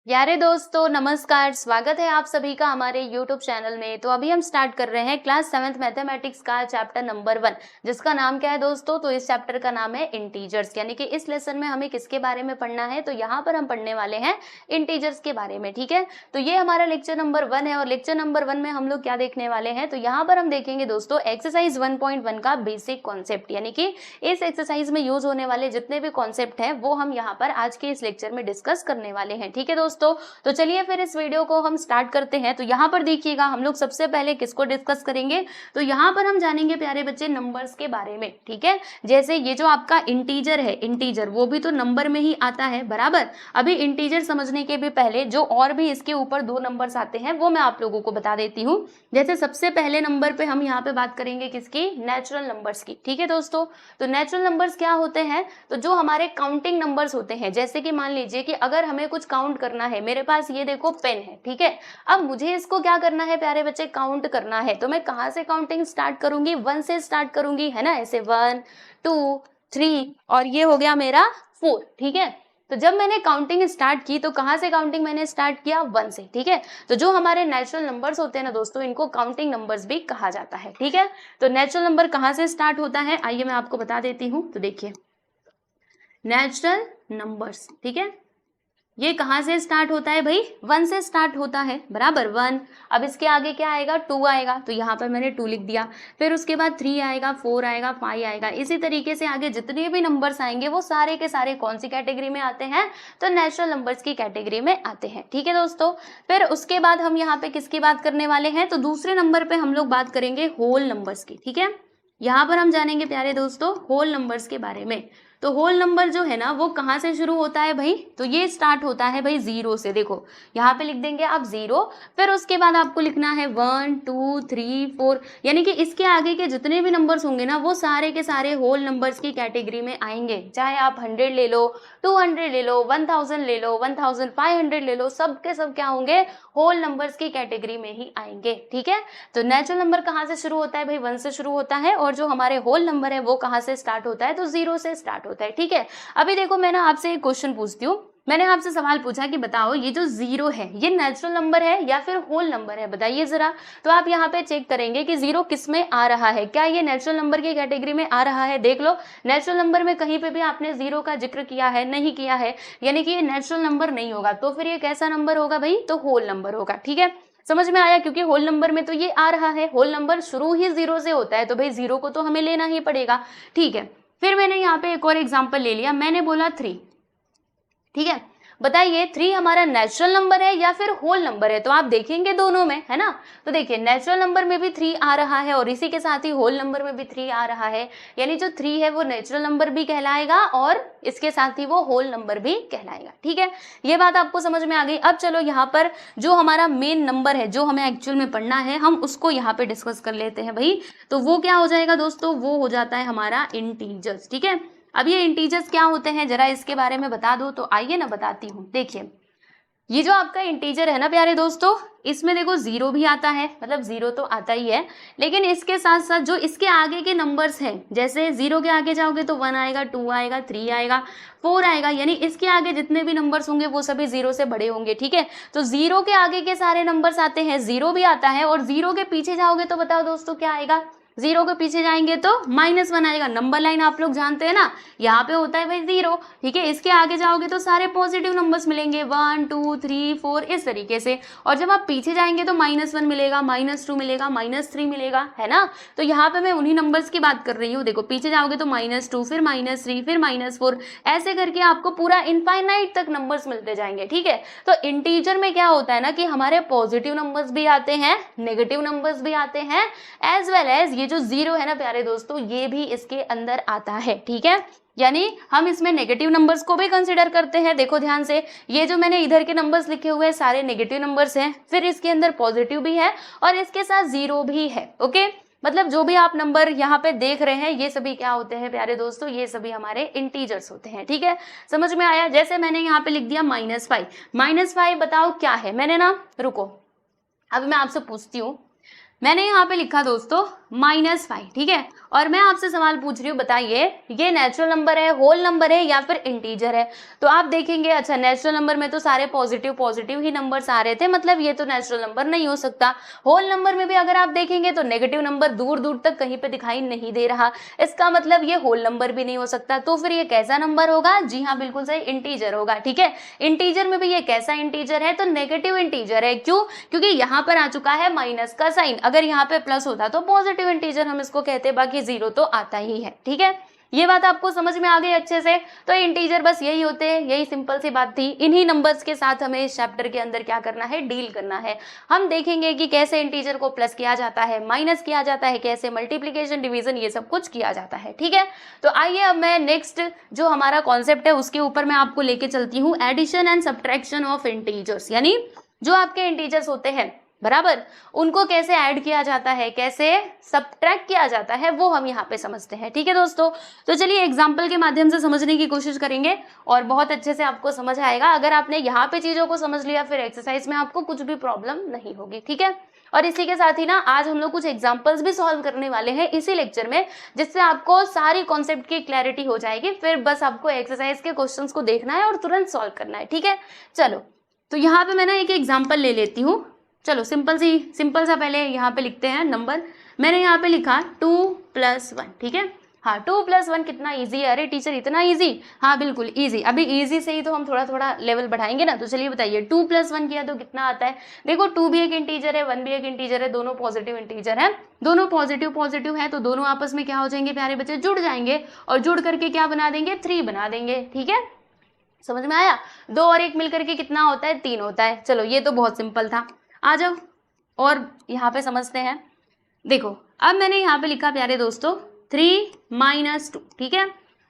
प्यारे दोस्तों नमस्कार, स्वागत है आप सभी का हमारे YouTube चैनल में। तो अभी हम स्टार्ट कर रहे हैं क्लास 7th मैथमेटिक्स का चैप्टर नंबर 1, जिसका नाम क्या है दोस्तों? तो इस चैप्टर का नाम है इंटीजर्स। यानी कि इस लेसन में हमें किसके बारे में पढ़ना है? तो यहाँ पर हम पढ़ने वाले हैं इंटीजर्स के बारे में। ठीक है, तो ये हमारा लेक्चर नंबर 1 है और लेक्चर नंबर 1 में हम लोग क्या देखने वाले हैं? तो यहाँ पर हम देखेंगे दोस्तों एक्सरसाइज 1.1 का बेसिक कॉन्सेप्ट, यानी कि इस एक्सरसाइज में यूज होने वाले जितने भी कॉन्सेप्ट हैं वो हम यहाँ पर आज के इस लेक्चर में डिस्कस करने वाले हैं। ठीक है दोस्तों, तो चलिए फिर इस वीडियो को हम स्टार्ट करते हैं। तो यहाँ पर देखिएगा हम लोग सबसे पहले किसको डिस्कस करेंगे? तो यहाँ पर हम जानेंगे प्यारे बच्चे नंबर्स के बारे में। ठीक है, जैसे ये जो आपका इंटीजर है, इंटीजर वो भी तो नंबर में ही आता है बराबर। अभी इंटीजर समझने के भी पहले जो और भी इसके ऊपर दो नंबर्स आते हैं वो मैं आप लोगों को बता देती हूँ। जैसे सबसे पहले नंबर पे हम यहाँ पे बात करेंगे किसकी? नेचुरल नंबर्स की। ठीक है दोस्तों, तो नेचुरल नंबर्स क्या होते हैं? तो जो हमारे काउंटिंग नंबर्स होते हैं, जैसे कि मान लीजिए कि अगर हमें कुछ काउंट करना है, मेरे पास ये देखो पेन है। ठीक है, अब मुझे इसको क्या करना है प्यारे बच्चे? काउंट करना है। तो मैं कहाँ से काउंटिंग स्टार्ट करूंगी? 1 से स्टार्ट करूंगी, है ना? ऐसे 1 2 3 और ये हो गया मेरा 4। ठीक है, तो जब मैंने काउंटिंग स्टार्ट की तो कहाँ से काउंटिंग मैंने स्टार्ट किया? 1 से। ठीक है, तो जो हमारे नेचुरल नंबर्स होते हैं ना दोस्तों, इनको काउंटिंग नंबर्स भी कहा जाता है। ठीक है, तो नेचुरल नंबर कहाँ से स्टार्ट होता है आइए मैं आपको बता देती हूँ। तो देखिए नेचुरल नंबर्स, ठीक है, ये कहाँ से स्टार्ट होता है भाई? 1 से स्टार्ट होता है बराबर 1। अब इसके आगे क्या आएगा? 2 आएगा, तो यहाँ पर मैंने 2 लिख दिया। फिर उसके बाद 3 आएगा, 4 आएगा, 5 आएगा। इसी तरीके से आगे जितने भी नंबर्स आएंगे वो सारे के सारे कौन सी कैटेगरी में आते हैं? तो नेचुरल नंबर्स की कैटेगरी में आते हैं। ठीक है दोस्तों, फिर उसके बाद हम यहाँ पे किसकी बात करने वाले हैं? तो दूसरे नंबर पे हम लोग बात करेंगे होल नंबर्स की। ठीक है, यहाँ पर हम जानेंगे प्यारे दोस्तों होल नंबर्स के बारे में। तो होल नंबर जो है ना वो कहाँ से शुरू होता है भाई? तो ये स्टार्ट होता है भाई 0 से। देखो यहाँ पे लिख देंगे आप 0, फिर उसके बाद आपको लिखना है 1 2 3 4, यानी कि इसके आगे के जितने भी नंबर्स होंगे ना वो सारे के सारे होल नंबर्स की कैटेगरी में आएंगे। चाहे आप 100 ले लो, 200 ले लो, 1000 ले लो, 1500 ले लो, सब के सब क्या होंगे? होल नंबर्स की कैटेगरी में ही आएंगे। ठीक है, तो नेचुरल नंबर कहाँ से शुरू होता है भाई? 1 से शुरू होता है, और जो हमारे होल नंबर है वो कहाँ से स्टार्ट होता है? तो 0 से स्टार्ट होता है। ठीक है, अभी देखो मैं ना आपसे एक क्वेश्चन पूछती हूँ। मैंने आपसे सवाल पूछा कि बताओ ये जो 0 है ये नेचुरल नंबर है या फिर होल नंबर है? बताइए जरा। तो आप यहाँ पे चेक करेंगे कि 0 किस में आ रहा है। क्या ये नेचुरल नंबर की कैटेगरी में आ रहा है? देख लो, नेचुरल नंबर में कहीं पे भी आपने 0 का जिक्र किया है? नहीं किया है, यानी कि ये नेचुरल नंबर नहीं होगा। तो फिर ये कैसा नंबर होगा भाई? तो होल नंबर होगा। ठीक है, समझ में आया? क्योंकि होल नंबर में तो ये आ रहा है, होल नंबर शुरू ही 0 से होता है, तो भाई 0 को तो हमें लेना ही पड़ेगा। ठीक है, फिर मैंने यहाँ पे एक और एग्जांपल ले लिया, मैंने बोला 3। ठीक है, बताइए 3 हमारा नेचुरल नंबर है या फिर होल नंबर है? तो आप देखेंगे दोनों में, है ना? तो देखिए नेचुरल नंबर में भी 3 आ रहा है और इसी के साथ ही होल नंबर में भी 3 आ रहा है, यानी जो 3 है वो नेचुरल नंबर भी कहलाएगा और इसके साथ ही वो होल नंबर भी कहलाएगा। ठीक है, ये बात आपको समझ में आ गई। अब चलो यहाँ पर जो हमारा मेन नंबर है जो हमें एक्चुअल में पढ़ना है, हम उसको यहाँ पे डिस्कस कर लेते हैं भाई। तो वो क्या हो जाएगा दोस्तों? वो हो जाता है हमारा इंटीजर्स। ठीक है, अब ये इंटीजर्स क्या होते हैं जरा इसके बारे में बता दो। तो आइए ना बताती हूँ। देखिए ये जो आपका इंटीजर है ना प्यारे दोस्तों, इसमें देखो 0 भी आता है, मतलब 0 तो आता ही है, लेकिन इसके साथ साथ जो इसके आगे के नंबर्स हैं, जैसे 0 के आगे जाओगे तो 1 आएगा, 2 आएगा, 3 आएगा, 4 आएगा, यानी इसके आगे जितने भी नंबर्स होंगे वो सभी 0 से बड़े होंगे। ठीक है, तो 0 के आगे के सारे नंबर्स आते हैं, 0 भी आता है, और 0 के पीछे जाओगे तो बताओ दोस्तों क्या आएगा? 0 के पीछे जाएंगे तो -1 आएगा। नंबर लाइन आप लोग जानते हैं ना, यहाँ पे होता है भाई 0। ठीक है, इसके आगे जाओगे तो सारे पॉजिटिव नंबर्स मिलेंगे, 1 2 3 4 इस तरीके से, और जब आप पीछे जाएंगे तो -1 मिलेगा, -2 मिलेगा, -3 मिलेगा, है ना? तो यहाँ पे मैं उन्हीं नंबर्स की बात कर रही हूँ। देखो पीछे जाओगे तो -2, फिर -3, फिर -4, ऐसे करके आपको पूरा इनफाइनाइट तक नंबर्स मिलते जाएंगे। ठीक है, तो इंटीजर में क्या होता है ना कि हमारे पॉजिटिव नंबर्स भी आते हैं, नेगेटिव नंबर्स भी आते हैं, एज वेल एज ये जो 0 है ना प्यारे दोस्तों ये भी इसके अंदर आता है। ठीक है, यानी हम इसमें नेगेटिव नंबर्स को भी कंसीडर करते हैं। देखो ध्यान से, ये जो मैंने इधर के नंबर्स लिखे हुए हैं सारे नेगेटिव नंबर्स हैं, फिर इसके अंदर पॉजिटिव भी है और इसके साथ 0 भी है। ओके, मतलब जो भी आप नंबर यहाँ पे देख रहे हैं ये सभी क्या होते हैं प्यारे दोस्तों? ये सभी हमारे इंटीजर्स होते हैं। ठीक है, समझ में आया? जैसे मैंने यहाँ पे लिख दिया -5। -5 बताओ क्या है? मैंने ना, रुको अभी मैं आपसे पूछती हूँ, मैंने यहाँ पे लिखा दोस्तों -5, ठीक है। और मैं आपसे सवाल पूछ रही हूँ, बताइए ये नेचुरल नंबर है, होल नंबर है या फिर इंटीजर है। तो आप देखेंगे अच्छा नेचुरल नंबर में तो सारे पॉजिटिव पॉजिटिव ही नंबर्स आ रहे थे, मतलब ये तो नेचुरल नंबर नहीं हो सकता। होल नंबर में भी अगर आप देखेंगे तो नेगेटिव नंबर दूर दूर तक कहीं पे दिखाई नहीं दे रहा, इसका मतलब ये होल नंबर भी नहीं हो सकता। तो फिर ये कैसा नंबर होगा? जी हाँ बिल्कुल सही, इंटीजर होगा, ठीक है। इंटीजर में भी ये कैसा इंटीजर है? तो नेगेटिव इंटीजर है। क्यों? क्योंकि यहाँ पर आ चुका है माइनस का साइन, अगर यहाँ पे प्लस होता तो पॉजिटिव इंटीजर हम इसको कहते, बाकी जीरो तो आता ही है, ठीक है। ये बात आपको समझ में आ गई अच्छे से। तो इंटीजर बस यही होते हैं, यही सिंपल सी बात थी। इन्हीं नंबर्स के साथ हमें इस चैप्टर के अंदर क्या करना है? डील करना है। हम देखेंगे कि कैसे इंटीजर को प्लस किया जाता है, माइनस किया जाता है, कैसे मल्टीप्लीकेशन डिवीजन ये सब कुछ किया जाता है, ठीक है। तो आइए अब मैं नेक्स्ट जो हमारा कॉन्सेप्ट है उसके ऊपर मैं आपको लेके चलती हूँ, addition and subtraction of integers. यानी जो आपके इंटीजर्स होते हैं बराबर, उनको कैसे ऐड किया जाता है, कैसे सब्ट्रैक्ट किया जाता है, वो हम यहाँ पे समझते हैं, ठीक है दोस्तों। तो चलिए एग्जाम्पल के माध्यम से समझने की कोशिश करेंगे और बहुत अच्छे से आपको समझ आएगा। अगर आपने यहाँ पे चीजों को समझ लिया फिर एक्सरसाइज में आपको कुछ भी प्रॉब्लम नहीं होगी, ठीक है। और इसी के साथ ही ना आज हम लोग कुछ एग्जाम्पल्स भी सॉल्व करने वाले हैं इसी लेक्चर में, जिससे आपको सारी कॉन्सेप्ट की क्लैरिटी हो जाएगी। फिर बस आपको एक्सरसाइज के क्वेश्चंस को देखना है और तुरंत सॉल्व करना है, ठीक है। चलो तो यहाँ पे मैं ना एक एग्जाम्पल ले लेती हूँ। चलो सिंपल सा पहले यहाँ पे लिखते हैं नंबर। मैंने यहाँ पे लिखा 2 + 1, ठीक है। हाँ 2 + 1 कितना इजी है? अरे टीचर इतना इजी? हाँ बिल्कुल इजी। अभी इजी से ही तो हम थोड़ा थोड़ा लेवल बढ़ाएंगे ना। तो चलिए बताइए 2 + 1 किया तो कितना आता है? देखो 2 भी एक इंटीजर है, 1 भी एक इंटीजर है, दोनों पॉजिटिव इंटीजर है, दोनों पॉजिटिव है, तो दोनों आपस में क्या हो जाएंगे प्यारे बच्चे? जुड़ जाएंगे और जुड़ करके क्या बना देंगे? 3 बना देंगे, ठीक है। समझ में आया? 2 और 1 मिलकर के कितना होता है? 3 होता है। चलो ये तो बहुत सिंपल था। आ जाओ और यहाँ पे समझते हैं। देखो अब मैंने यहाँ पे लिखा प्यारे दोस्तों 3 - 2, ठीक है।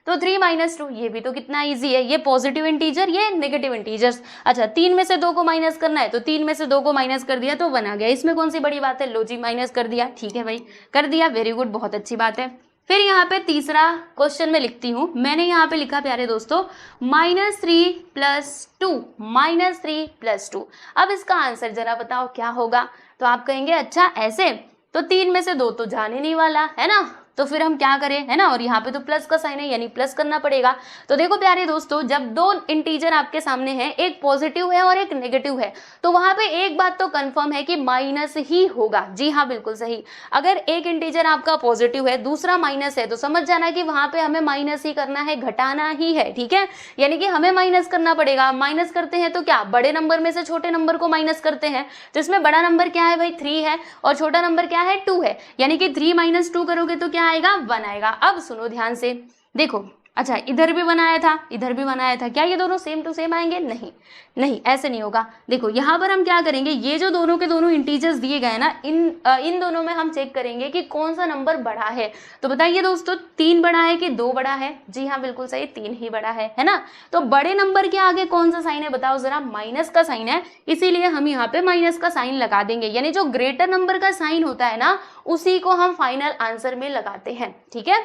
तो 3 - 2 ये भी तो कितना इजी है, ये पॉजिटिव इंटीजर, ये नेगेटिव इंटीजर्स। अच्छा 3 में से 2 को माइनस करना है, तो 3 में से 2 को माइनस कर दिया तो 1 आ गया। इसमें कौन सी बड़ी बात है? लो जी माइनस कर दिया, ठीक है भाई, कर दिया, वेरी गुड, बहुत अच्छी बात है। फिर यहाँ पे तीसरा क्वेश्चन में लिखती हूँ। मैंने यहाँ पे लिखा प्यारे दोस्तों -3 + 2, -3 + 2। अब इसका आंसर जरा बताओ क्या होगा? तो आप कहेंगे अच्छा ऐसे, तो 3 में से 2 तो जाने नहीं वाला है ना, तो फिर हम क्या करें, है ना। और यहाँ पे तो प्लस का साइन है यानी प्लस करना पड़ेगा। तो देखो प्यारे दोस्तों जब 2 इंटीजर आपके सामने हैं, एक पॉजिटिव है और एक नेगेटिव है, तो वहां पे एक बात तो कंफर्म है कि माइनस ही होगा। जी हाँ बिल्कुल सही। अगर एक इंटीजर आपका पॉजिटिव है, दूसरा माइनस है, तो समझ जाना कि वहां पे हमें माइनस ही करना है, घटाना ही है, ठीक है। यानी कि हमें माइनस करना पड़ेगा। माइनस करते हैं तो क्या, बड़े नंबर में से छोटे नंबर को माइनस करते हैं, तो इसमें बड़ा नंबर क्या है भाई? 3 है, और छोटा नंबर क्या है? 2 है। यानी कि 3 - 2 करोगे तो क्या आएगा? 1 आएगा। अब सुनो ध्यान से, देखो अच्छा इधर भी 1 आया था, इधर भी 1 आया था, क्या ये दोनों सेम टू सेम आएंगे? नहीं नहीं, ऐसे नहीं होगा। देखो यहाँ पर हम क्या करेंगे, ये जो दोनों के दोनों इंटीजर्स दिए गए ना, इन दोनों में हम चेक करेंगे कि कौन सा नंबर बड़ा है। तो बताइए दोस्तों 3 बड़ा है कि 2 बड़ा है? जी हाँ बिल्कुल सही, 3 ही बड़ा है ना। तो बड़े नंबर के आगे कौन सा साइन है बताओ जरा? माइनस का साइन है, इसीलिए हम यहाँ पे माइनस का साइन लगा देंगे। यानी जो ग्रेटर नंबर का साइन होता है ना, उसी को हम फाइनल आंसर में लगाते हैं, ठीक है।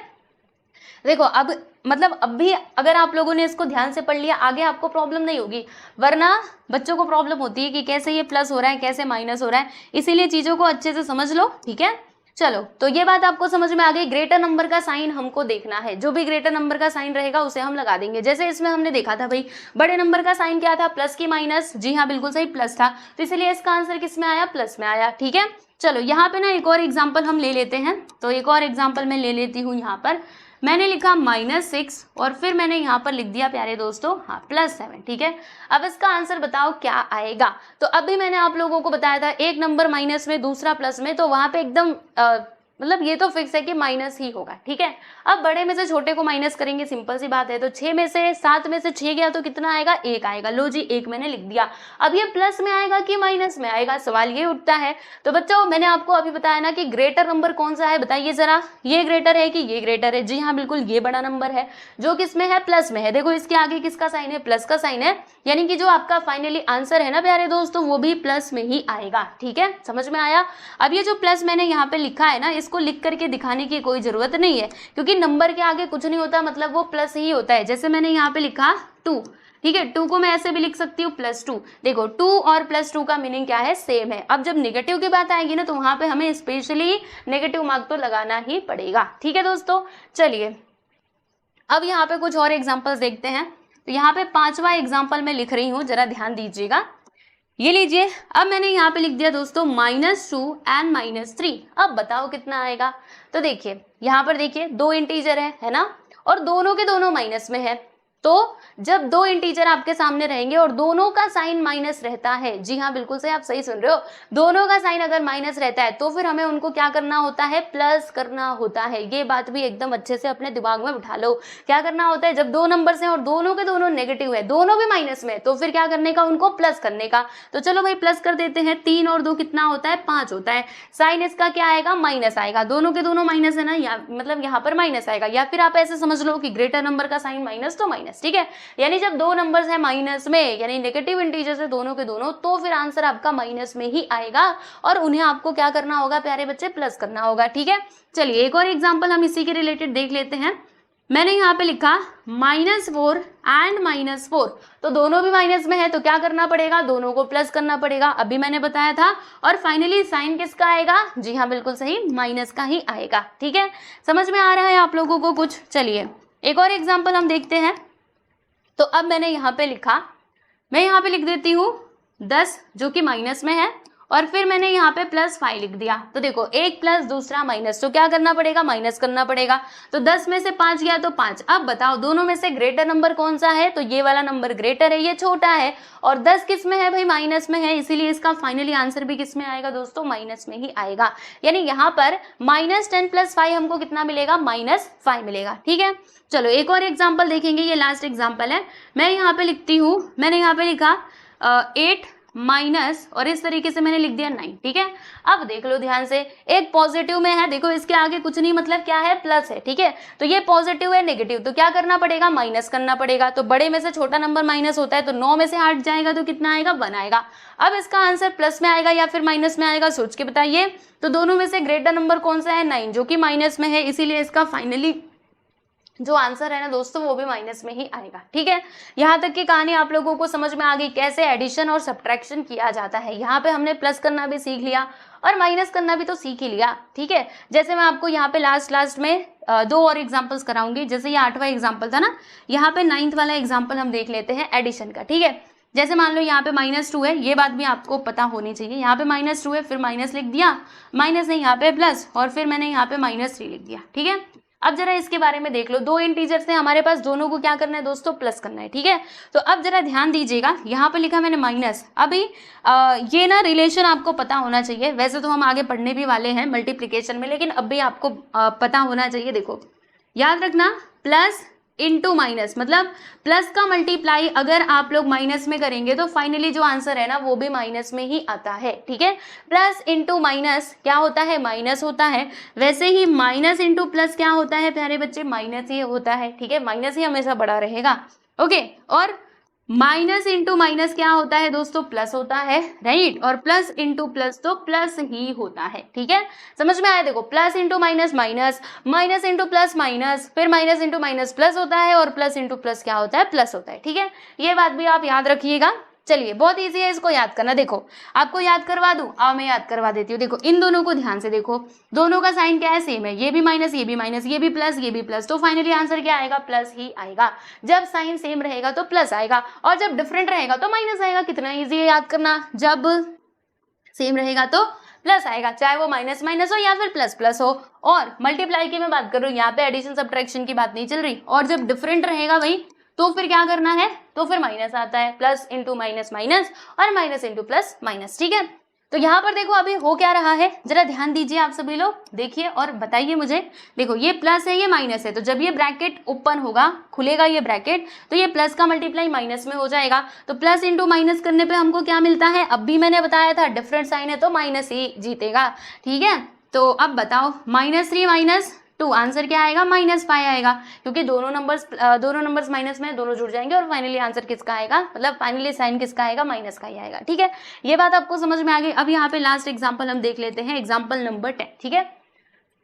देखो अब मतलब अब भी अगर आप लोगों ने इसको ध्यान से पढ़ लिया, आगे आपको प्रॉब्लम नहीं होगी, वरना बच्चों को प्रॉब्लम होती है कि कैसे ये प्लस हो रहा है, कैसे माइनस हो रहा है। इसीलिए चीजों को अच्छे से समझ लो, ठीक है। चलो तो ये बात आपको समझ में आ गई। ग्रेटर नंबर का साइन हमको देखना है, जो भी ग्रेटर नंबर का साइन रहेगा उसे हम लगा देंगे। जैसे इसमें हमने देखा था भाई, बड़े नंबर का साइन क्या था? प्लस की माइनस? जी हाँ बिल्कुल सही, प्लस था, तो इसलिए इसका आंसर किस में आया? प्लस में आया, ठीक है। चलो यहाँ पे ना एक और एग्जाम्पल हम ले लेते हैं। तो एक और एग्जाम्पल मैं ले लेती हूँ। यहाँ पर मैंने लिखा -6 और फिर मैंने यहाँ पर लिख दिया प्यारे दोस्तों हाँ +7, ठीक है। अब इसका आंसर बताओ क्या आएगा? तो अभी मैंने आप लोगों को बताया था एक नंबर माइनस में दूसरा प्लस में, तो वहां पे एकदम मतलब ये तो फिक्स है कि माइनस ही होगा, ठीक है। अब बड़े में से छोटे को माइनस करेंगे, सिंपल सी बात है। तो 6 में से 7 में से 6 गया तो कितना आएगा? 1 आएगा। लो जी 1 मैंने लिख दिया। अब ये प्लस में आएगा कि माइनस में आएगा, सवाल ये उठता है। तो बच्चों मैंने आपको अभी बताया ना कि ग्रेटर नंबर कौन सा है, बताइए जरा। ये ग्रेटर है कि ये ग्रेटर है? जी हाँ बिल्कुल, ये बड़ा नंबर है जो किसमें है? प्लस में है। देखो इसके आगे किसका साइन है? प्लस का साइन है, यानी कि जो आपका फाइनली आंसर है ना प्यारे दोस्तों, वो भी प्लस में ही आएगा, ठीक है। समझ में आया? अब ये जो प्लस मैंने यहाँ पे लिखा है ना, इसको लिख करके दिखाने की कोई जरूरत नहीं है, क्योंकि नंबर के आगे कुछ नहीं होता, मतलब वो प्लस ही होता है। जैसे मैंने यहाँ पे लिखा 2, ठीक है। 2 को मैं ऐसे भी लिख सकती हूँ +2। देखो 2 और +2 का मीनिंग क्या है, सेम है। अब जब नेगेटिव की बात आएगी ना तो वहां पे हमें स्पेशली नेगेटिव मार्क तो लगाना ही पड़ेगा। ठीक है दोस्तों, चलिए अब यहाँ पे कुछ और एग्जाम्पल्स देखते हैं। तो यहाँ पे 5वां एग्जाम्पल मैं लिख रही हूँ, जरा ध्यान दीजिएगा। ये लीजिए, अब मैंने यहाँ पे लिख दिया दोस्तों -2 एंड -3। अब बताओ कितना आएगा। तो देखिए यहाँ पर देखिए 2 इंटीजर है ना, और दोनों के दोनों माइनस में है। तो जब 2 इंटीजर आपके सामने रहेंगे और दोनों का साइन माइनस रहता है, जी हाँ बिल्कुल सही, आप सही सुन रहे हो, दोनों का साइन अगर माइनस रहता है तो फिर हमें उनको क्या करना होता है, प्लस करना होता है। ये बात भी एकदम अच्छे से अपने दिमाग में बिठा लो। क्या करना होता है, जब 2 नंबर्स हैं और दोनों के दोनों नेगेटिव है, दोनों भी माइनस में, तो फिर क्या करने का, उनको प्लस करने का। तो चलो भाई प्लस कर देते हैं। 3 और 2 कितना होता है, 5 होता है। साइन इसका क्या आएगा, माइनस आएगा। दोनों के दोनों माइनस है ना, मतलब यहाँ पर माइनस आएगा। या फिर आप ऐसे समझ लो कि ग्रेटर नंबर का साइन माइनस तो माइनस। ठीक है, यानी जब 2 नंबर्स है माइनस में, यानी नेगेटिव इंटीजर्स है दोनों के दोनों, तो फिर आंसर आपका माइनस में ही आएगा और उन्हें आपको क्या करना होगा प्यारे बच्चे, प्लस करना होगा। ठीक है, चलिए एक और एग्जांपल हम इसी के रिलेटेड देख लेते हैं। मैंने यहाँ पे लिखा -4 एंड -4, तो दोनों भी माइनस में है तो क्या करना पड़ेगा, दोनों को प्लस करना पड़ेगा, अभी मैंने बताया था। और फाइनली साइन किसका आएगा, जी हाँ बिल्कुल सही, माइनस का ही आएगा। ठीक है, समझ में आ रहा है आप लोगों को कुछ। चलिए एक और एग्जाम्पल हम देखते हैं। तो अब मैंने यहाँ पे लिखा, मैं यहाँ पे लिख देती हूँ 10 जो कि माइनस में है, और फिर मैंने यहाँ पे +5 लिख दिया। तो देखो एक प्लस दूसरा माइनस, तो क्या करना पड़ेगा, माइनस करना पड़ेगा। तो 10 में से 5 गया तो 5। अब बताओ दोनों में से ग्रेटर नंबर कौन सा है, तो ये वाला नंबर ग्रेटर है, ये छोटा है। और 10 किस में है भाई, माइनस में है, इसीलिए इसका फाइनली आंसर भी किस में आएगा दोस्तों, माइनस में ही आएगा। यानी यहाँ पर -10 + 5 हमको कितना मिलेगा, -5 मिलेगा। ठीक है, चलो एक और एग्जाम्पल देखेंगे, ये लास्ट एग्जाम्पल है। मैं यहाँ पे लिखती हूँ, मैंने यहाँ पे लिखा 8 माइनस, और इस तरीके से मैंने लिख दिया 9। ठीक है, अब देख लो ध्यान से, एक पॉजिटिव में है, देखो इसके आगे कुछ नहीं, मतलब क्या है, प्लस है। ठीक है, तो ये पॉजिटिव है, नेगेटिव, तो क्या करना पड़ेगा, माइनस करना पड़ेगा। तो बड़े में से छोटा नंबर माइनस होता है, तो 9 में से 8 जाएगा तो कितना आएगा, 1 आएगा। अब इसका आंसर प्लस में आएगा या फिर माइनस में आएगा, सोच के बताइए। तो दोनों में से ग्रेटर नंबर कौन सा है, 9, जो कि माइनस में है, इसीलिए इसका फाइनली जो आंसर है ना दोस्तों वो भी माइनस में ही आएगा। ठीक है, यहाँ तक की कहानी आप लोगों को समझ में आ गई, कैसे एडिशन और सब्ट्रैक्शन किया जाता है। यहाँ पे हमने प्लस करना भी सीख लिया और माइनस करना भी तो सीख ही लिया। ठीक है, जैसे मैं आपको यहाँ पे लास्ट में 2 और एग्जाम्पल्स कराऊंगी। जैसे ये 8वां एग्जाम्पल था ना, यहाँ पे 9th वाला एग्जाम्पल हम देख लेते हैं एडिशन का। ठीक है, जैसे मान लो यहाँ पे -2 है, ये बात भी आपको पता होनी चाहिए। यहाँ पे -2 है, फिर माइनस लिख दिया, माइनस नहीं यहाँ पे प्लस, और फिर मैंने यहाँ पे -3 लिख दिया। ठीक है, अब जरा इसके बारे में देख लो। 2 इंटीजर्स हैं हमारे पास, दोनों को क्या करना है दोस्तों, प्लस करना है। ठीक है, तो अब जरा ध्यान दीजिएगा, यहाँ पे लिखा मैंने माइनस। अभी ये ना रिलेशन आपको पता होना चाहिए, वैसे तो हम आगे पढ़ने भी वाले हैं मल्टीप्लिकेशन में, लेकिन अब भी आपको पता होना चाहिए। देखो याद रखना, प्लस इंटू माइनस, मतलब प्लस का मल्टीप्लाई अगर आप लोग माइनस में करेंगे तो फाइनली जो आंसर है ना वो भी माइनस में ही आता है। ठीक है, प्लस इंटू माइनस क्या होता है, माइनस होता है। वैसे ही माइनस इंटू प्लस क्या होता है प्यारे बच्चे, माइनस ही होता है। ठीक है, माइनस ही हमेशा बड़ा रहेगा। ओके, और माइनस इंटू माइनस क्या होता है दोस्तों, प्लस होता है, राइट। और प्लस इंटू प्लस तो प्लस ही होता है। ठीक है, समझ में आया। देखो plus into minus minus, minus into plus minus, फिर माइनस इंटू माइनस प्लस होता है, और प्लस इंटू प्लस क्या होता है, प्लस होता है। ठीक है, ये बात भी आप याद रखिएगा। चलिए बहुत इजी है इसको याद करना। देखो आपको याद करवा दूं, अब मैं याद करवा देती हूँ। देखो इन दोनों को ध्यान से देखो, दोनों का साइन क्या है, सेम है। ये भी माइनस, ये भी माइनस, ये भी प्लस, ये भी प्लस, तो फाइनली आंसर क्या आएगा, प्लस ही आएगा। जब साइन सेम रहेगा तो प्लस आएगा, और जब डिफरेंट रहेगा तो माइनस आएगा। कितना ईजी है याद करना, जब सेम रहेगा तो प्लस आएगा, चाहे वो माइनस माइनस हो या फिर प्लस प्लस हो। और मल्टीप्लाई की मैं बात कर रही हूँ, यहाँ पे एडिशन सब्ट्रैक्शन की बात नहीं चल रही। और जब डिफरेंट रहेगा भाई तो फिर क्या करना है, तो फिर माइनस आता है, प्लस इंटू माइनस माइनस, और माइनस इंटू प्लस माइनस। ठीक है, तो यहाँ पर देखो अभी हो क्या रहा है, जरा ध्यान दीजिए आप सभी लोग, देखिए और बताइए मुझे। देखो ये प्लस है, ये माइनस है, तो जब ये ब्रैकेट ओपन होगा, खुलेगा ये ब्रैकेट, तो ये प्लस का मल्टीप्लाई माइनस में हो जाएगा। तो प्लस इंटू माइनस करने पे हमको क्या मिलता है, अब भी मैंने बताया था डिफरेंट साइन है तो माइनस ही जीतेगा। ठीक है, तो अब बताओ -3 -2 आंसर क्या आएगा, -5 आएगा, क्योंकि दोनों नंबर्स माइनस में, दोनों जुड़ जाएंगे और फाइनली आंसर किसका आएगा, मतलब फाइनली साइन किसका आएगा, माइनस का ही आएगा। ठीक है, ये बात आपको समझ में आ गई। अब यहाँ पे लास्ट एग्जांपल हम देख लेते हैं, एग्जांपल नंबर 10। ठीक है,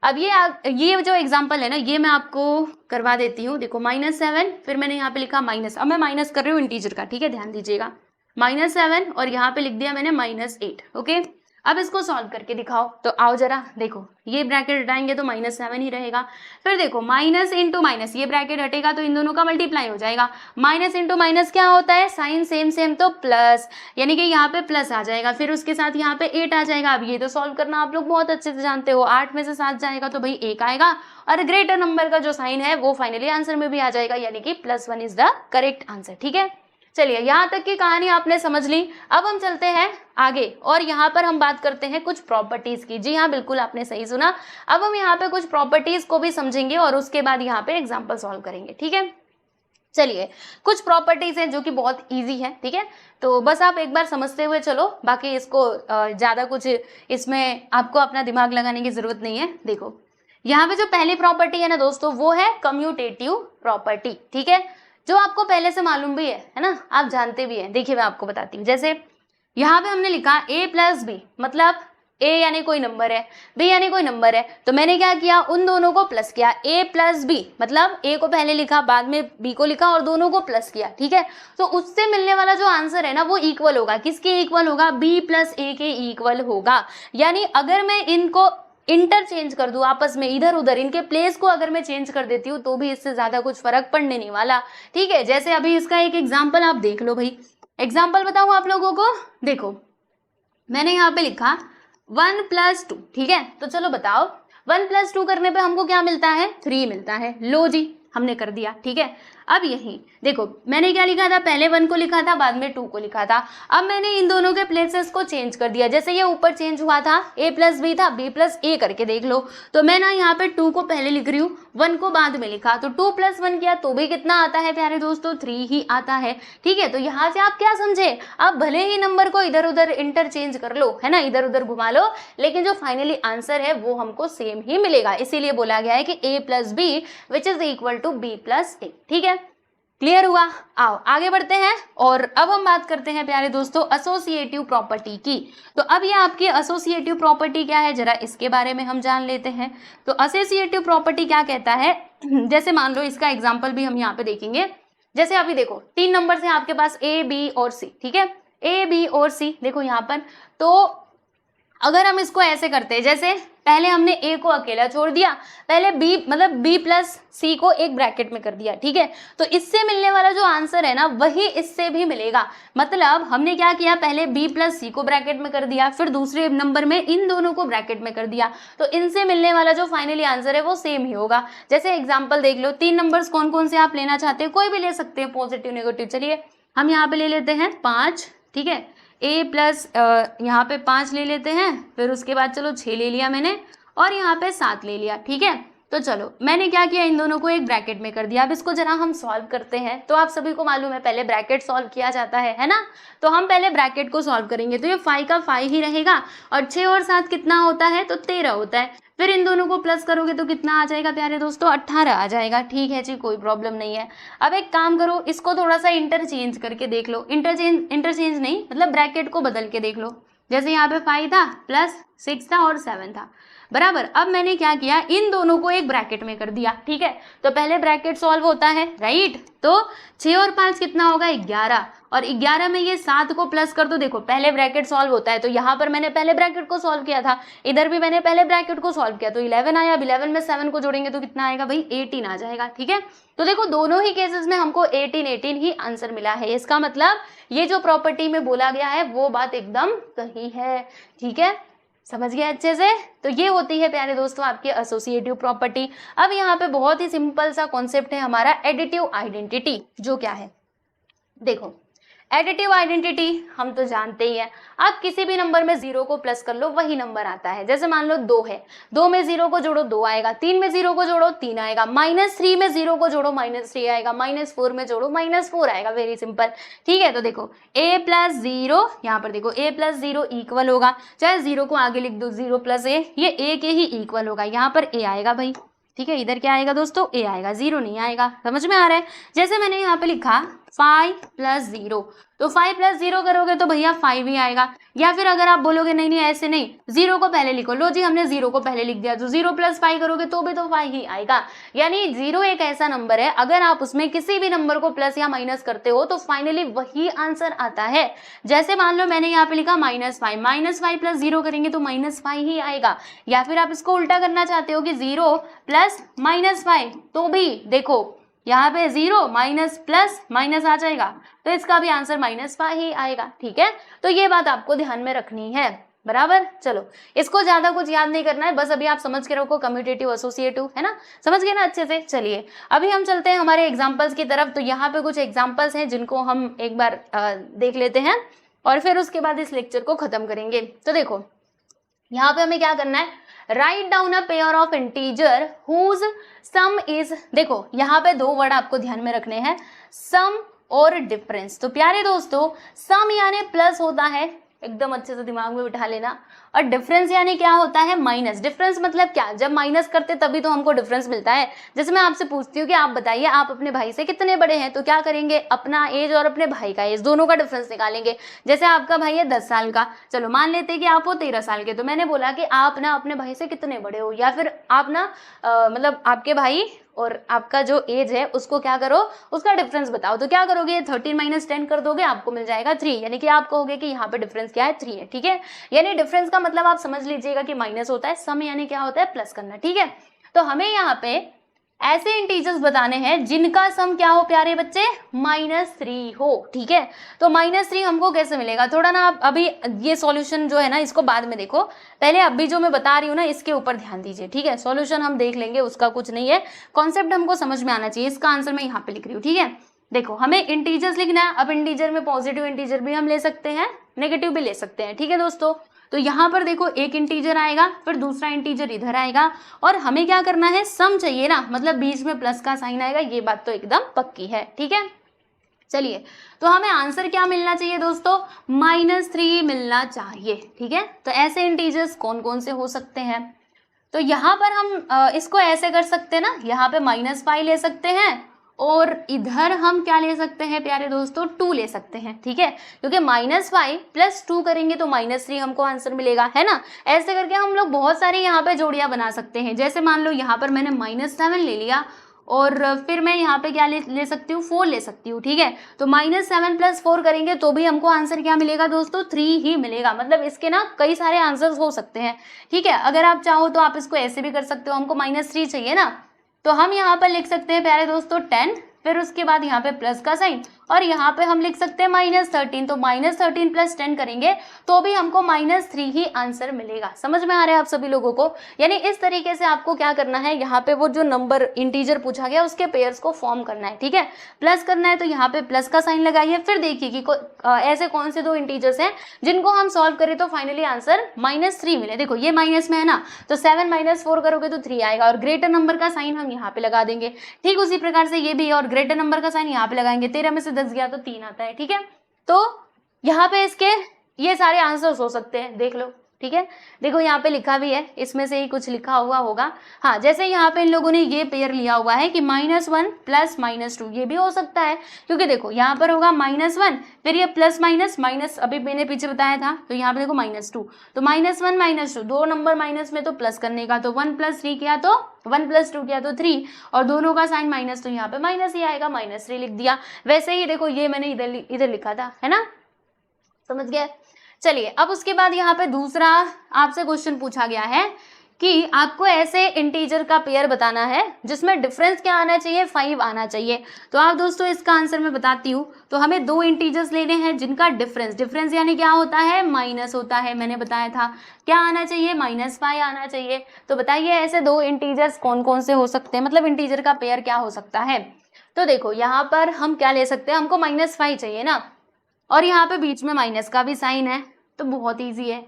अब ये जो एग्जाम्पल है ना, ये मैं आपको करवा देती हूँ। देखो -7, फिर मैंने यहाँ पे लिखा माइनस, अब मैं माइनस कर रही हूँ इंटीजर का, ठीक है, ध्यान दीजिएगा। -7 और यहाँ पे लिख दिया मैंने -8, ओके। अब इसको सॉल्व करके दिखाओ, तो आओ जरा देखो, ये ब्रैकेट हटाएंगे तो -7 ही रहेगा। फिर देखो माइनस इंटू माइनस, ये ब्रैकेट हटेगा तो इन दोनों का मल्टीप्लाई हो जाएगा। माइनस इंटू माइनस क्या होता है, साइन सेम सेम तो प्लस, यानी कि यहाँ पे प्लस आ जाएगा, फिर उसके साथ यहाँ पे 8 आ जाएगा। अब ये तो सॉल्व करना आप लोग बहुत अच्छे से जानते हो, 8 में से 7 जाएगा तो भाई 1 आएगा, और ग्रेटर नंबर का जो साइन है वो फाइनली आंसर में भी आ जाएगा, यानी कि +1 इज द करेक्ट आंसर, ठीक है। चलिए यहाँ तक की कहानी आपने समझ ली। अब हम चलते हैं आगे और यहाँ पर हम बात करते हैं कुछ प्रॉपर्टीज की। जी हाँ, बिल्कुल आपने सही सुना। अब हम यहाँ पे कुछ प्रॉपर्टीज को भी समझेंगे और उसके बाद यहाँ पे एग्जाम्पल सॉल्व करेंगे, ठीक है। चलिए, कुछ प्रॉपर्टीज हैं जो कि बहुत इजी है, ठीक है, तो बस आप एक बार समझते हुए चलो, बाकी इसको ज़्यादा कुछ इसमें आपको अपना दिमाग लगाने की जरूरत नहीं है। देखो यहाँ पे जो पहली प्रॉपर्टी है ना दोस्तों, वो है कम्यूटेटिव प्रॉपर्टी, ठीक है, जो आपको पहले से मालूम भी है ना, आप जानते भी हैं। देखिए मैं आपको बताती हूँ, जैसे यहाँ पे हमने लिखा a + b, मतलब a यानी कोई नंबर है, b यानी कोई नंबर है, तो मैंने क्या किया, उन दोनों को प्लस किया। a + b मतलब a को पहले लिखा, बाद में b को लिखा और दोनों को प्लस किया, ठीक है। तो उससे मिलने वाला जो आंसर है ना, वो इक्वल होगा, किसके इक्वल होगा, b + a के इक्वल होगा। यानी अगर मैं इनको इंटरचेंज कर दूं आपस में, इधर उधर इनके प्लेस को अगर मैं चेंज कर देती हूँ, तो भी इससे ज्यादा कुछ फर्क पड़ने नहीं वाला, ठीक है। जैसे अभी इसका एक एग्जाम्पल आप देख लो भाई, एग्जाम्पल बताऊँ आप लोगों को। देखो मैंने यहाँ पे लिखा 1 + 2, ठीक है, तो चलो बताओ 1 + 2 करने पे हमको क्या मिलता है, 3 मिलता है। लो जी, हमने कर दिया, ठीक है। अब यही देखो, मैंने क्या लिखा था, पहले 1 को लिखा था, बाद में 2 को लिखा था। अब मैंने इन दोनों के प्लेसेस को चेंज कर दिया। जैसे ये ऊपर चेंज हुआ था, a + b था, b + a करके देख लो। तो मैं ना यहाँ पे 2 को पहले लिख रही हूँ, 1 को बाद में लिखा, तो 2 + 1 किया तो भी कितना आता है प्यारे दोस्तों, 3 ही आता है, ठीक है। तो यहाँ से आप क्या समझे, आप भले ही नंबर को इधर उधर इंटरचेंज कर लो, है ना, इधर उधर घुमा लो, लेकिन जो फाइनली आंसर है वो हमको सेम ही मिलेगा। इसीलिए बोला गया है कि a + b which is equal to b + a, ठीक है। क्लियर हुआ। आओ आगे बढ़ते हैं और अब हम बात करते हैं प्यारे दोस्तों एसोसिएटिव प्रॉपर्टी की। तो अब ये आपकी एसोसिएटिव प्रॉपर्टी क्या है, जरा इसके बारे में हम जान लेते हैं। तो एसोसिएटिव प्रॉपर्टी क्या कहता है, जैसे मान लो इसका एग्जांपल भी हम यहाँ पे देखेंगे। जैसे अभी देखो 3 नंबर हैं आपके पास, A, B और C, ठीक है, A, B और C देखो यहाँ पर। तो अगर हम इसको ऐसे करते हैं, जैसे पहले हमने a को अकेला छोड़ दिया, पहले b मतलब b + c को एक ब्रैकेट में कर दिया, ठीक है। तो इससे मिलने वाला जो आंसर है ना, वही इससे भी मिलेगा। मतलब हमने क्या किया, पहले b + c को ब्रैकेट में कर दिया, फिर दूसरे नंबर में इन दोनों को ब्रैकेट में कर दिया, तो इनसे मिलने वाला जो फाइनली आंसर है वो सेम ही होगा। जैसे एग्जाम्पल देख लो, 3 नंबर्स कौन कौन से आप लेना चाहते हैं, कोई भी ले सकते हैं, पॉजिटिव नेगेटिव। चलिए हम यहाँ पे ले लेते हैं 5, ठीक है, a प्लस यहाँ पे 5 ले लेते हैं, फिर उसके बाद चलो 6 ले लिया मैंने, और यहाँ पे 7 ले लिया, ठीक है। तो चलो मैंने क्या किया, इन दोनों को एक ब्रैकेट में कर दिया। अब इसको जरा हम सॉल्व करते हैं। तो आप सभी को मालूम है पहले ब्रैकेट सॉल्व किया जाता है ना। तो हम पहले ब्रैकेट को सॉल्व करेंगे, तो ये 5 का 5 ही रहेगा, और 6 और 7 कितना होता है, तो 13 होता है। फिर इन दोनों को प्लस करोगे तो कितना आ जाएगा प्यारे दोस्तों, 18 आ जाएगा, ठीक है जी, कोई प्रॉब्लम नहीं है। अब एक काम करो, इसको थोड़ा सा इंटरचेंज करके देख लो, इंटरचेंज नहीं मतलब ब्रैकेट को बदल के देख लो। जैसे यहाँ पे 5 था प्लस 6 था और 7 था, बराबर। अब मैंने क्या किया, इन दोनों को एक ब्रैकेट में कर दिया, ठीक है। तो पहले ब्रैकेट सॉल्व होता है, राइट। तो 6 और 5 कितना होगा, 11, और 11 में ये 7 को प्लस कर दो। देखो पहले ब्रैकेट सॉल्व होता है, तो यहाँ पर मैंने पहले ब्रैकेट को सॉल्व किया था, इधर भी मैंने पहले ब्रैकेट को सॉल्व किया, तो 11 आया। अब 11 में 7 को जोड़ेंगे तो कितना आएगा भाई, 18 आ जाएगा, ठीक है। तो देखो दोनों ही केसेस में हमको 18 ही आंसर मिला है। इसका मतलब ये जो प्रॉपर्टी में बोला गया है वो बात एकदम सही है, ठीक है, समझ गए अच्छे से। तो ये होती है प्यारे दोस्तों आपकी एसोसिएटिव प्रॉपर्टी। अब यहाँ पे बहुत ही सिंपल सा कॉन्सेप्ट है हमारा एडिटिव आइडेंटिटी। जो क्या है, देखो एडिटिव आइडेंटिटी हम तो जानते ही है, आप किसी भी नंबर में 0 को प्लस कर लो वही नंबर आता है। जैसे मान लो 2 है, 2 में 0 को जोड़ो 2 आएगा, 3 में 0 को जोड़ो 3 आएगा, -3 में 0 को जोड़ो -3 आएगा, -4 में जोड़ो -4 आएगा, वेरी सिंपल, ठीक है। तो देखो a + 0, यहाँ पर देखो a + 0 इक्वल होगा, चाहे 0 को आगे लिख दो 0 + a, ये a के ही इक्वल होगा, यहाँ पर a आएगा भाई, ठीक है। इधर क्या आएगा दोस्तों, a आएगा, 0 नहीं आएगा, समझ में आ रहा है। जैसे मैंने यहाँ पे लिखा 5 + 0, तो 5 प्लस 0 करोगे तो भैया 5 ही आएगा। या फिर अगर आप बोलोगे नहीं नहीं ऐसे नहीं, 0 को पहले लिखो, लो जी हमने 0 को पहले लिख दिया, तो 0 प्लस 5 करोगे तो भी तो 5 ही आएगा। यानी 0 एक ऐसा नंबर है, अगर आप उसमें किसी भी नंबर को प्लस या माइनस करते हो तो फाइनली वही आंसर आता है। जैसे मान लो मैंने यहाँ पे लिखा -5, -5 प्लस 0 करेंगे तो -5 ही आएगा। या फिर आप इसको उल्टा करना चाहते हो कि 0 प्लस -5, तो भी देखो यहाँ पे 0 माइनस प्लस माइनस आ जाएगा, तो इसका भी आंसर -5 ही आएगा। ठीक है, तो ये बात आपको ध्यान में रखनी है, बराबर। चलो, इसको ज्यादा कुछ याद नहीं करना है, बस अभी आप समझ के रखो कम्यूटेटिव एसोसिएटिव, है ना, समझ गए ना अच्छे से। चलिए अभी हम चलते हैं हमारे एग्जाम्पल्स की तरफ। तो यहाँ पे कुछ एग्जाम्पल्स हैं जिनको हम एक बार देख लेते हैं और फिर उसके बाद इस लेक्चर को खत्म करेंगे। तो देखो यहाँ पे हमें क्या करना है, write down a pair of integer whose sum is, देखो यहाँ पे दो वर्ड आपको ध्यान में रखने हैं, सम और डिफरेंस। तो प्यारे दोस्तों, सम यानी प्लस होता है, एकदम अच्छे से दिमाग में बिठा लेना, और डिफरेंस यानी क्या होता है, माइनस। डिफरेंस मतलब क्या, जब माइनस करते तभी तो हमको डिफरेंस मिलता है। जैसे मैं आपसे पूछती हूँ कि आप बताइए आप अपने भाई से कितने बड़े हैं, तो क्या करेंगे, अपना एज और अपने भाई का एज दोनों का डिफरेंस निकालेंगे। जैसे आपका भाई है 10 साल का, चलो मान लेते हैं कि आप हो 13 साल के, तो मैंने बोला कि आप ना अपने भाई से कितने बड़े हो, या फिर आप ना मतलब आपके भाई और आपका जो एज है उसको क्या करो, उसका डिफरेंस बताओ। तो क्या करोगे, 13 - 10 कर दोगे, आपको मिल जाएगा 3, यानी कि आप कहोगे कि यहाँ पे डिफरेंस क्या है, 3 है। ठीक है, यानी डिफरेंस का मतलब आप समझ लीजिएगा कि माइनस होता है, सम यानी क्या होता है, प्लस करना। ठीक है, तो हमें यहाँ पे ऐसे इंटीजर्स बताने हैं जिनका सम क्या हो प्यारे बच्चे, -3 हो। ठीक है, तो -3 हमको कैसे मिलेगा, थोड़ा ना आप अभी ये सॉल्यूशन जो है ना इसको बाद में देखो, पहले अभी जो मैं बता रही हूँ ना इसके ऊपर ध्यान दीजिए। ठीक है, सॉल्यूशन हम देख लेंगे, उसका कुछ नहीं है, कॉन्सेप्ट हमको समझ में आना चाहिए। इसका आंसर मैं यहाँ पे लिख रही हूँ। ठीक है, देखो हमें इंटीजर्स लिखना है। अब इंटीजर में पॉजिटिव इंटीजर भी हम ले सकते हैं, नेगेटिव भी ले सकते हैं। ठीक है दोस्तों, तो यहाँ पर देखो एक इंटीजर आएगा, फिर दूसरा इंटीजर इधर आएगा, और हमें क्या करना है, सम चाहिए ना, मतलब बीच में प्लस का साइन आएगा, ये बात तो एकदम पक्की है। ठीक है, चलिए तो हमें आंसर क्या मिलना चाहिए दोस्तों, -3 मिलना चाहिए। ठीक है, तो ऐसे इंटीजर्स कौन कौन से हो सकते हैं, तो यहाँ पर हम इसको ऐसे कर सकते हैं ना, यहाँ पे -5 ले सकते हैं, और इधर हम क्या ले सकते हैं प्यारे दोस्तों, 2 ले सकते हैं। ठीक है, क्योंकि -5 + 2 करेंगे तो -3 हमको आंसर मिलेगा, है ना। ऐसे करके हम लोग बहुत सारी यहाँ पे जोड़ियां बना सकते हैं। जैसे मान लो यहाँ पर मैंने -7 ले लिया, और फिर मैं यहाँ पे क्या ले सकती हूँ, 4 ले सकती हूँ। ठीक है, तो -7 + 4 करेंगे तो भी हमको आंसर क्या मिलेगा दोस्तों, 3 ही मिलेगा। मतलब इसके ना कई सारे आंसर्स हो सकते हैं। ठीक है, अगर आप चाहो तो आप इसको ऐसे भी कर सकते हो, हमको -3 चाहिए ना, तो हम यहाँ पर लिख सकते हैं प्यारे दोस्तों 10, फिर उसके बाद यहाँ पे प्लस का साइन, और यहाँ पे हम लिख सकते हैं -13, तो -13 + 10 करेंगे तो भी हमको -3 ही आंसर मिलेगा। समझ में आ रहा है आप सभी लोगों को। यानी इस तरीके से आपको क्या करना है, यहाँ पे वो जो नंबर इंटीजर पूछा गया उसके पेयर्स को फॉर्म करना है। ठीक है, प्लस करना है तो यहाँ पे प्लस का साइन लगाइए, फिर देखिए कि ऐसे कौन से 2 इंटीजर्स हैं जिनको हम सॉल्व करें तो फाइनली आंसर -3 मिले। देखो ये माइनस में है ना, तो 7 - 4 करोगे तो 3 आएगा, और ग्रेटर नंबर का साइन हम यहाँ पे लगा देंगे। ठीक उसी प्रकार से ये भी, और ग्रेटर नंबर का साइन यहाँ पे लगाएंगे, 13 में से 10 गया तो 3 आता है। ठीक है, तो यहाँ पे इसके ये सारे आंसर्स हो सकते हैं, देख लो। ठीक है, देखो यहाँ पे लिखा भी है, इसमें से ही कुछ लिखा हुआ होगा। हाँ, जैसे यहाँ पे इन लोगों ने ये पेयर लिया हुआ है कि -1 + -2, ये भी हो सकता है, क्योंकि देखो यहाँ पर होगा -1, फिर ये प्लस माइनस, अभी मैंने पीछे बताया था, तो यहाँ पे देखो -2, तो -1 - 2, 2 नंबर माइनस में तो प्लस करने का, तो 1 + 3 किया तो 1 + 2 किया तो 3, और दोनों का साइन माइनस, तो यहाँ पे माइनस ही आएगा, -3 लिख दिया। वैसे ही देखो ये मैंने इधर लिखा था, है ना, समझ गए। चलिए अब उसके बाद यहाँ पे दूसरा आपसे क्वेश्चन पूछा गया है कि आपको ऐसे इंटीजर का पेयर बताना है जिसमें डिफरेंस क्या आना चाहिए, 5 आना चाहिए। तो आप दोस्तों इसका आंसर मैं बताती हूँ। तो हमें 2 इंटीजर्स लेने हैं जिनका डिफरेंस यानी क्या होता है, माइनस होता है। मैंने बताया था क्या आना चाहिए, -5 आना चाहिए। तो बताइए ऐसे 2 इंटीजर्स कौन कौन से हो सकते हैं, मतलब इंटीजर का पेयर क्या हो सकता है। तो देखो यहाँ पर हम क्या ले सकते हैं, हमको -5 चाहिए ना, और यहाँ पे बीच में माइनस का भी साइन है, तो बहुत इजी है।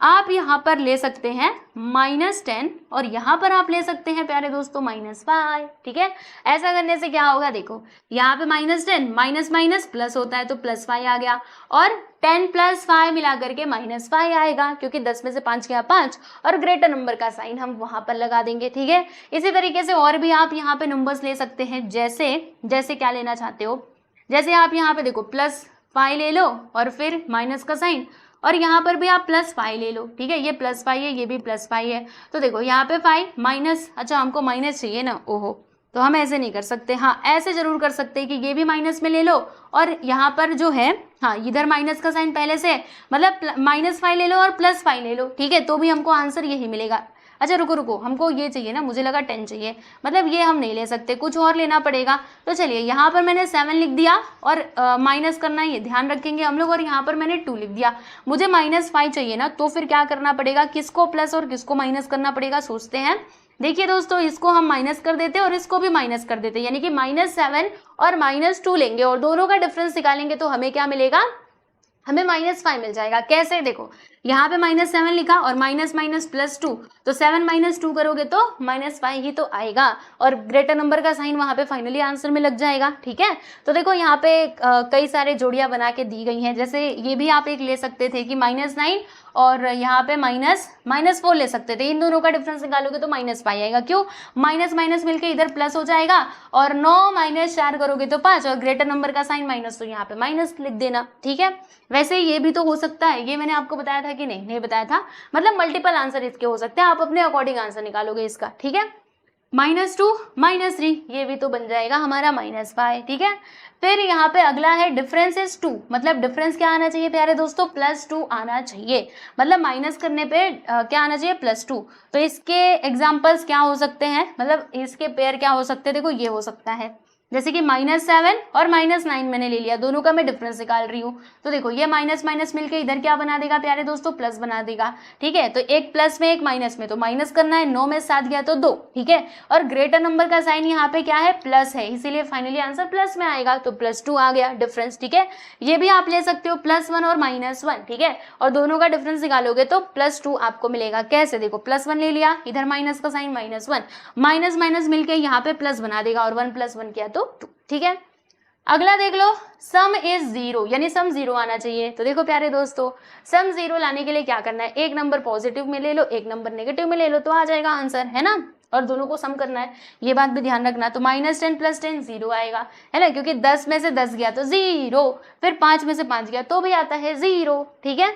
आप यहाँ पर ले सकते हैं -10, और यहाँ पर आप ले सकते हैं प्यारे दोस्तों -5। ठीक है, ऐसा करने से क्या होगा, देखो यहाँ पे -10 माइनस प्लस होता है तो +5 आ गया, और 10 + 5 मिला करके -5 आएगा, क्योंकि 10 में से 5 गया 5, और ग्रेटर नंबर का साइन हम वहाँ पर लगा देंगे। ठीक है, इसी तरीके से और भी आप यहाँ पे नंबर्स ले सकते हैं, जैसे क्या लेना चाहते हो, जैसे आप यहाँ पे देखो फाइव ले लो और फिर माइनस का साइन, और यहाँ पर भी आप प्लस फाइव ले लो, ठीक है, ये प्लस फाइव है, ये भी प्लस फाइव है। तो देखो यहाँ पे फाइव माइनस, अच्छा हमको माइनस चाहिए ना, ओहो, तो हम ऐसे नहीं कर सकते, हाँ ऐसे जरूर कर सकते हैं कि ये भी माइनस में ले लो और यहाँ पर जो है, हाँ इधर माइनस का साइन पहले से, मतलब माइनस फाइव ले लो और प्लस फाइव ले लो, ठीक है, तो भी हमको आंसर यही मिलेगा। अच्छा रुको रुको, हमको ये चाहिए ना, मुझे लगा 10 चाहिए, मतलब ये हम नहीं ले सकते, कुछ और लेना पड़ेगा। तो चलिए यहाँ पर मैंने 7 लिख दिया और माइनस करना ये ध्यान रखेंगे हम लोग, और यहाँ पर मैंने 2 लिख दिया। मुझे -5 चाहिए ना, तो फिर क्या करना पड़ेगा, किसको प्लस और किसको माइनस करना पड़ेगा, सोचते हैं। देखिए दोस्तों, इसको हम माइनस कर देते और इसको भी माइनस कर देते, यानी कि -7 और -2 लेंगे और दोनों का डिफरेंस निकालेंगे तो हमें क्या मिलेगा, हमें -5 मिल जाएगा। कैसे, देखो यहाँ पे -7 लिखा और माइनस माइनस +2, तो 7 - 2 करोगे तो -5 ही तो आएगा और ग्रेटर नंबर का साइन वहां पे फाइनली आंसर में लग जाएगा, ठीक है। तो देखो यहाँ पे कई सारे जोड़ियां बना के दी गई हैं, जैसे ये भी आप एक ले सकते थे कि -9 और यहाँ पे -4 ले सकते थे, इन दोनों का डिफरेंस निकालोगे तो -5 आएगा। क्यों, माइनस माइनस मिलके इधर प्लस हो जाएगा और 9 - 4 करोगे तो 5 और ग्रेटर नंबर का साइन माइनस, तो यहाँ पे माइनस लिख देना, ठीक है। वैसे ये भी तो हो सकता है, ये मैंने आपको बताया था कि नहीं बताया था, मतलब मल्टीपल आंसर इसके हो सकते हैं, आप अपने अकॉर्डिंग आंसर निकालोगे इसका, ठीक है। -2 -3 ये भी तो बन जाएगा हमारा -5, ठीक है। फिर यहाँ पे अगला है डिफरेंस इज 2, मतलब डिफरेंस क्या आना चाहिए प्यारे दोस्तों, +2 आना चाहिए, मतलब माइनस करने पे क्या आना चाहिए, +2। तो इसके एग्जाम्पल्स क्या हो सकते हैं, मतलब इसके पेयर क्या हो सकते हैं, देखो ये हो सकता है जैसे कि -7 और -9 मैंने ले लिया, दोनों का मैं डिफरेंस निकाल रही हूँ। तो देखो ये माइनस माइनस मिलके इधर क्या बना देगा प्यारे दोस्तों, प्लस बना देगा, ठीक है। तो एक प्लस में एक माइनस में, तो माइनस करना है, 9 में 7 गया तो 2, ठीक है। और ग्रेटर नंबर का साइन यहाँ पे क्या है, प्लस है, इसीलिए फाइनली आंसर प्लस में आएगा, तो +2 आ गया डिफरेंस, ठीक है। ये भी आप ले सकते हो +1 और -1, ठीक है, और दोनों का डिफरेंस निकालोगे तो +2 आपको मिलेगा। कैसे, देखो +1 ले लिया, इधर माइनस का साइन -1, माइनस माइनस मिलके यहाँ पे प्लस बना देगा और 1 + 1 किया तो 2, ठीक है। अगला देख लो, सम इज 0, यानी सम 0 आना चाहिए। तो देखो प्यारे दोस्तों, सम 0 लाने के लिए क्या करना है, एक नंबर पॉजिटिव में ले लो, एक नंबर नेगेटिव में ले लो, तो आ जाएगा आंसर, है ना। और दोनों को सम करना है, ये बात भी ध्यान रखना। तो -10 + 10 0 आएगा, है ना, क्योंकि 10 में से 10 गया तो 0, फिर 5 में से 5 गया तो भी आता है 0, ठीक है।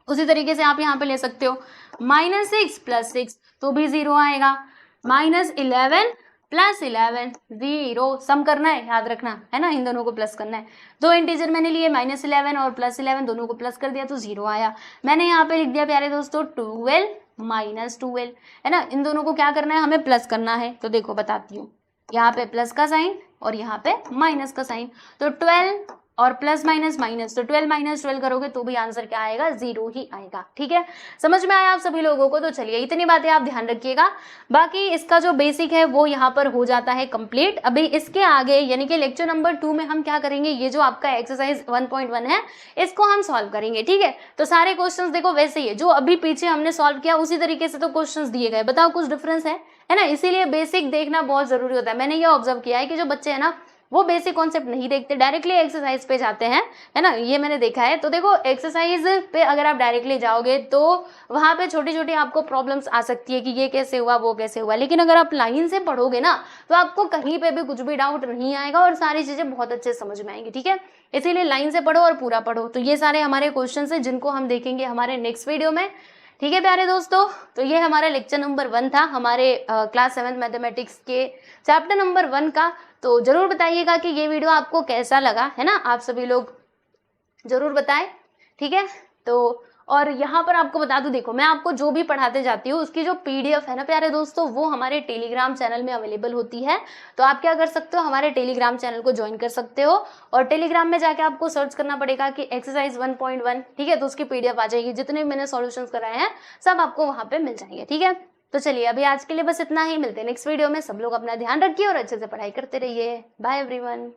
उसी तरीके से आप यहाँ पे ले सकते हो -6 + 6 तो भी 0 आएगा, -11 + 11 0, सम करना है, याद रखना, है ना, इन दोनों को प्लस करना है। दो इंटीजर मैंने लिए -11 और +11, दोनों को प्लस कर दिया तो 0 आया। मैंने यहाँ पे लिख दिया प्यारे दोस्तों 12 -12, है ना, इन दोनों को क्या करना है, हमें प्लस करना है। तो देखो बताती हूँ, यहाँ पे प्लस का साइन और यहाँ पे माइनस का साइन, तो 12 और प्लस माइनस माइनस, तो 12 - 12 करोगे तो भी आंसर क्या आएगा, 0 ही आएगा, ठीक है। समझ में आया आप सभी लोगों को। तो चलिए इतनी बातें आप ध्यान रखिएगा, बाकी इसका जो बेसिक है वो यहाँ पर हो जाता है कंप्लीट। अभी इसके आगे यानी कि लेक्चर नंबर 2 में हम क्या करेंगे, ये जो आपका एक्सरसाइज 1.1 है इसको हम सॉल्व करेंगे, ठीक है। तो सारे क्वेश्चंस देखो वैसे ही है, जो अभी पीछे हमने सॉल्व किया उसी तरीके से तो क्वेश्चंस दिए गए, बताओ कुछ डिफरेंस है ना। इसीलिए बेसिक देखना बहुत जरूरी होता है। मैंने ये ऑब्जर्व किया है कि जो बच्चे है ना वो बेसिक कॉन्सेप्ट नहीं देखते, डायरेक्टली एक्सरसाइज पे जाते हैं, है ना, ये मैंने देखा है। तो देखो एक्सरसाइज पे अगर आप डायरेक्टली जाओगे तो वहां पे छोटी छोटी आपको प्रॉब्लम्स आ सकती है कि ये कैसे हुआ वो कैसे हुआ, लेकिन अगर आप लाइन से पढ़ोगे ना तो आपको कहीं पे भी कुछ भी डाउट नहीं आएगा और सारी चीजें बहुत अच्छे समझ में आएंगी, ठीक है। इसीलिए लाइन से पढ़ो और पूरा पढ़ो। तो ये सारे हमारे क्वेश्चन है जिनको हम देखेंगे हमारे नेक्स्ट वीडियो में, ठीक है प्यारे दोस्तों। तो ये हमारा लेक्चर नंबर 1 था हमारे क्लास 7 मैथमेटिक्स के चैप्टर नंबर 1 का। तो जरूर बताइएगा कि ये वीडियो आपको कैसा लगा, है ना, आप सभी लोग जरूर बताएं, ठीक है। तो और यहाँ पर आपको बता दूं, देखो मैं आपको जो भी पढ़ाते जाती हूँ उसकी जो PDF है ना प्यारे दोस्तों, वो हमारे टेलीग्राम चैनल में अवेलेबल होती है। तो आप क्या कर सकते हो, हमारे टेलीग्राम चैनल को ज्वाइन कर सकते हो और टेलीग्राम में जाके आपको सर्च करना पड़ेगा कि एक्सरसाइज 1.1, ठीक है, तो उसकी PDF आ जाएगी। जितने भी मैंने सॉल्यूशंस कराए हैं सब आपको वहाँ पे मिल जाएंगे, ठीक है। तो चलिए अभी आज के लिए बस इतना ही, मिलते हैं नेक्स्ट वीडियो में। सब लोग अपना ध्यान रखिए और अच्छे से पढ़ाई करते रहिए। Bye everyone.